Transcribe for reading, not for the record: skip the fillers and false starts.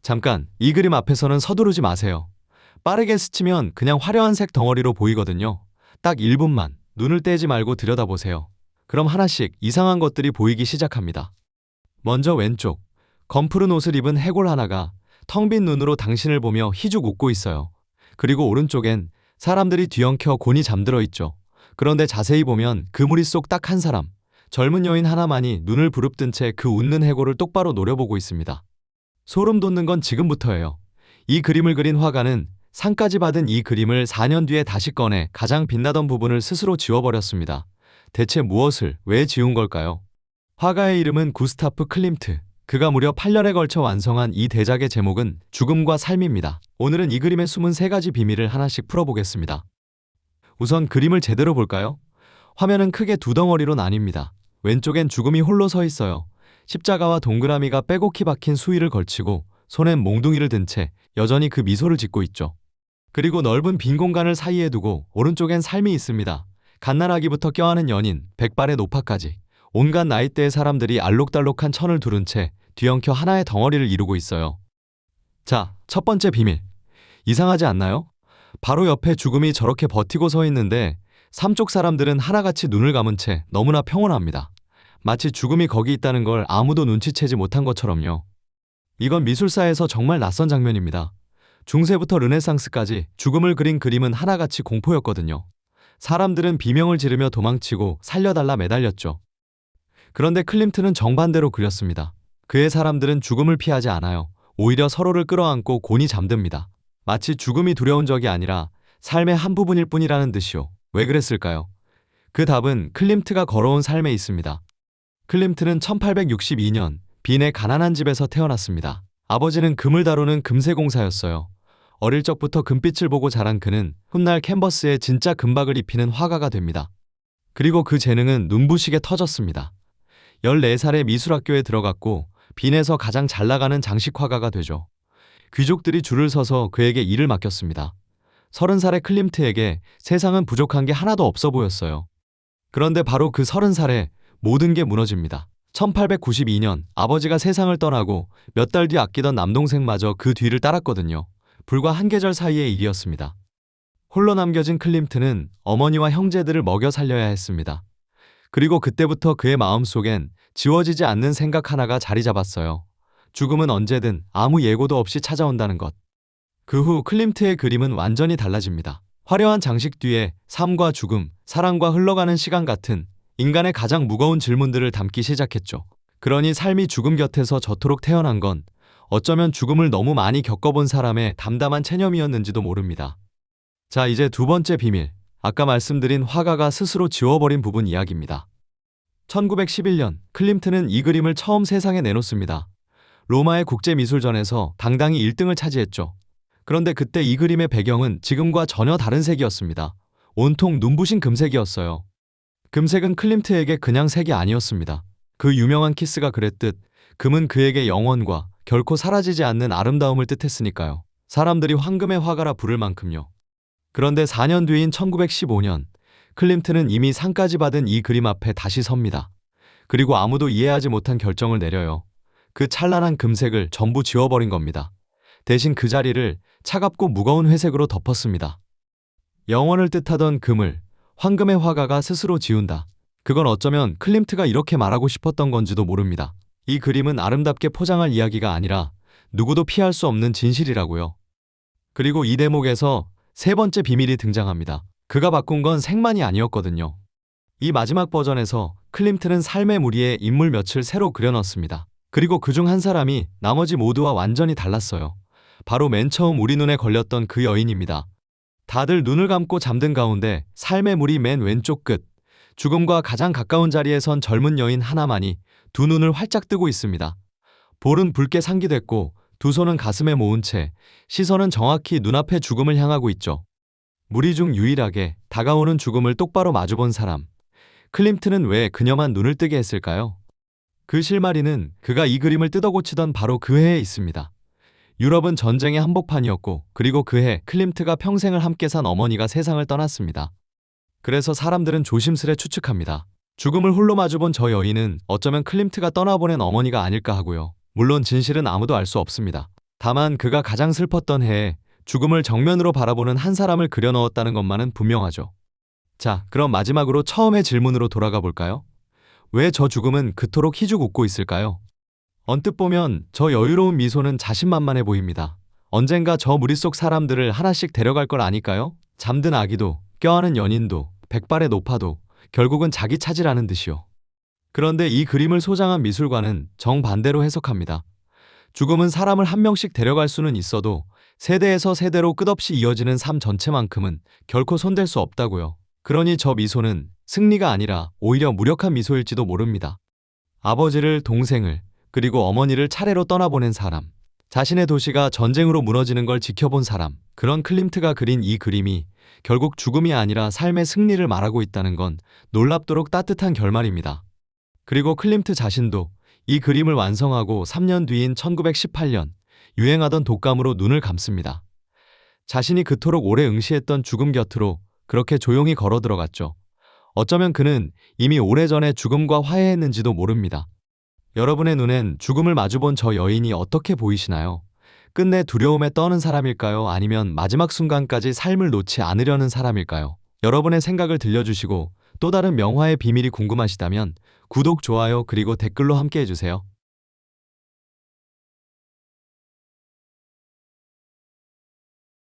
잠깐, 이 그림 앞에서는 서두르지 마세요. 빠르게 스치면 그냥 화려한 색 덩어리로 보이거든요. 딱 1분만 눈을 떼지 말고 들여다보세요. 그럼 하나씩 이상한 것들이 보이기 시작합니다. 먼저 왼쪽, 검푸른 옷을 입은 해골 하나가 텅 빈 눈으로 당신을 보며 희죽 웃고 있어요. 그리고 오른쪽엔 사람들이 뒤엉켜 곤히 잠들어 있죠. 그런데 자세히 보면 그 무리 속 딱 한 사람, 젊은 여인 하나만이 눈을 부릅뜬 채 그 웃는 해골을 똑바로 노려보고 있습니다. 소름 돋는 건 지금부터예요. 이 그림을 그린 화가는 상까지 받은 이 그림을 4년 뒤에 다시 꺼내 가장 빛나던 부분을 스스로 지워버렸습니다. 대체 무엇을, 왜 지운 걸까요? 화가의 이름은 구스타프 클림트. 그가 무려 8년에 걸쳐 완성한 이 대작의 제목은 죽음과 삶입니다. 오늘은 이 그림의 숨은 3가지 비밀을 하나씩 풀어보겠습니다. 우선 그림을 제대로 볼까요? 화면은 크게 두 덩어리로 나뉩니다. 왼쪽엔 죽음이 홀로 서 있어요. 십자가와 동그라미가 빼곡히 박힌 수의를 걸치고 손엔 몽둥이를 든 채 여전히 그 미소를 짓고 있죠. 그리고 넓은 빈 공간을 사이에 두고 오른쪽엔 삶이 있습니다. 갓난아기부터 껴안은 연인, 백발의 노파까지 온갖 나이대의 사람들이 알록달록한 천을 두른 채 뒤엉켜 하나의 덩어리를 이루고 있어요. 자, 첫 번째 비밀. 이상하지 않나요? 바로 옆에 죽음이 저렇게 버티고 서 있는데 삼쪽 사람들은 하나같이 눈을 감은 채 너무나 평온합니다. 마치 죽음이 거기 있다는 걸 아무도 눈치채지 못한 것처럼요. 이건 미술사에서 정말 낯선 장면입니다. 중세부터 르네상스까지 죽음을 그린 그림은 하나같이 공포였거든요. 사람들은 비명을 지르며 도망치고 살려달라 매달렸죠. 그런데 클림트는 정반대로 그렸습니다. 그의 사람들은 죽음을 피하지 않아요. 오히려 서로를 끌어안고 곤히 잠듭니다. 마치 죽음이 두려운 적이 아니라 삶의 한 부분일 뿐이라는 듯이요. 왜 그랬을까요? 그 답은 클림트가 걸어온 삶에 있습니다. 클림트는 1862년 빈의 가난한 집에서 태어났습니다. 아버지는 금을 다루는 금세공사였어요. 어릴 적부터 금빛을 보고 자란 그는 훗날 캔버스에 진짜 금박을 입히는 화가가 됩니다. 그리고 그 재능은 눈부시게 터졌습니다. 14살에 미술학교에 들어갔고 빈에서 가장 잘 나가는 장식화가가 되죠. 귀족들이 줄을 서서 그에게 일을 맡겼습니다. 30살의 클림트에게 세상은 부족한 게 하나도 없어 보였어요. 그런데 바로 그 30살에 모든 게 무너집니다. 1892년 아버지가 세상을 떠나고 몇 달 뒤 아끼던 남동생마저 그 뒤를 따랐거든요. 불과 한 계절 사이의 일이었습니다. 홀로 남겨진 클림트는 어머니와 형제들을 먹여 살려야 했습니다. 그리고 그때부터 그의 마음속엔 지워지지 않는 생각 하나가 자리 잡았어요. 죽음은 언제든 아무 예고도 없이 찾아온다는 것. 그 후 클림트의 그림은 완전히 달라집니다. 화려한 장식 뒤에 삶과 죽음, 사랑과 흘러가는 시간 같은 인간의 가장 무거운 질문들을 담기 시작했죠. 그러니 삶이 죽음 곁에서 저토록 태어난 건 어쩌면 죽음을 너무 많이 겪어본 사람의 담담한 체념이었는지도 모릅니다. 자, 이제 두 번째 비밀. 아까 말씀드린 화가가 스스로 지워버린 부분 이야기입니다. 1911년 클림트는 이 그림을 처음 세상에 내놓습니다. 로마의 국제미술전에서 당당히 1등을 차지했죠. 그런데 그때 이 그림의 배경은 지금과 전혀 다른 색이었습니다. 온통 눈부신 금색이었어요. 금색은 클림트에게 그냥 색이 아니었습니다. 그 유명한 키스가 그랬듯 금은 그에게 영원과 결코 사라지지 않는 아름다움을 뜻했으니까요. 사람들이 황금의 화가라 부를 만큼요. 그런데 4년 뒤인 1915년 클림트는 이미 상까지 받은 이 그림 앞에 다시 섭니다. 그리고 아무도 이해하지 못한 결정을 내려요. 그 찬란한 금색을 전부 지워버린 겁니다. 대신 그 자리를 차갑고 무거운 회색으로 덮었습니다. 영원을 뜻하던 금을 황금의 화가가 스스로 지운다. 그건 어쩌면 클림트가 이렇게 말하고 싶었던 건지도 모릅니다. 이 그림은 아름답게 포장할 이야기가 아니라 누구도 피할 수 없는 진실이라고요. 그리고 이 대목에서 세 번째 비밀이 등장합니다. 그가 바꾼 건 색만이 아니었거든요. 이 마지막 버전에서 클림트는 삶의 무리에 인물 몇을 새로 그려넣습니다. 그리고 그중 한 사람이 나머지 모두와 완전히 달랐어요. 바로 맨 처음 우리 눈에 걸렸던 그 여인입니다. 다들 눈을 감고 잠든 가운데 삶의 무리 맨 왼쪽 끝, 죽음과 가장 가까운 자리에 선 젊은 여인 하나만이 두 눈을 활짝 뜨고 있습니다. 볼은 붉게 상기됐고 두 손은 가슴에 모은 채 시선은 정확히 눈앞의 죽음을 향하고 있죠. 무리 중 유일하게 다가오는 죽음을 똑바로 마주본 사람. 클림트는 왜 그녀만 눈을 뜨게 했을까요? 그 실마리는 그가 이 그림을 뜯어고치던 바로 그 해에 있습니다. 유럽은 전쟁의 한복판이었고 그리고 그해 클림트가 평생을 함께 산 어머니가 세상을 떠났습니다. 그래서 사람들은 조심스레 추측합니다. 죽음을 홀로 마주본 저 여인은 어쩌면 클림트가 떠나보낸 어머니가 아닐까 하고요. 물론 진실은 아무도 알 수 없습니다. 다만 그가 가장 슬펐던 해에 죽음을 정면으로 바라보는 한 사람을 그려넣었다는 것만은 분명하죠. 자, 그럼 마지막으로 처음의 질문으로 돌아가 볼까요? 왜 저 죽음은 그토록 희죽 웃고 있을까요? 언뜻 보면 저 여유로운 미소는 자신만만해 보입니다. 언젠가 저 무리 속 사람들을 하나씩 데려갈 걸 아니까요? 잠든 아기도, 껴안은 연인도, 백발의 노파도 결국은 자기 차지라는 듯이요. 그런데 이 그림을 소장한 미술관은 정반대로 해석합니다. 죽음은 사람을 한 명씩 데려갈 수는 있어도 세대에서 세대로 끝없이 이어지는 삶 전체만큼은 결코 손댈 수 없다고요. 그러니 저 미소는 승리가 아니라 오히려 무력한 미소일지도 모릅니다. 아버지를, 동생을, 그리고 어머니를 차례로 떠나보낸 사람, 자신의 도시가 전쟁으로 무너지는 걸 지켜본 사람, 그런 클림트가 그린 이 그림이 결국 죽음이 아니라 삶의 승리를 말하고 있다는 건 놀랍도록 따뜻한 결말입니다. 그리고 클림트 자신도 이 그림을 완성하고 3년 뒤인 1918년 유행하던 독감으로 눈을 감습니다. 자신이 그토록 오래 응시했던 죽음 곁으로 그렇게 조용히 걸어 들어갔죠. 어쩌면 그는 이미 오래전에 죽음과 화해했는지도 모릅니다. 여러분의 눈엔 죽음을 마주본 저 여인이 어떻게 보이시나요? 끝내 두려움에 떠는 사람일까요? 아니면 마지막 순간까지 삶을 놓지 않으려는 사람일까요? 여러분의 생각을 들려주시고 또 다른 명화의 비밀이 궁금하시다면 구독, 좋아요, 그리고 댓글로 함께 해주세요.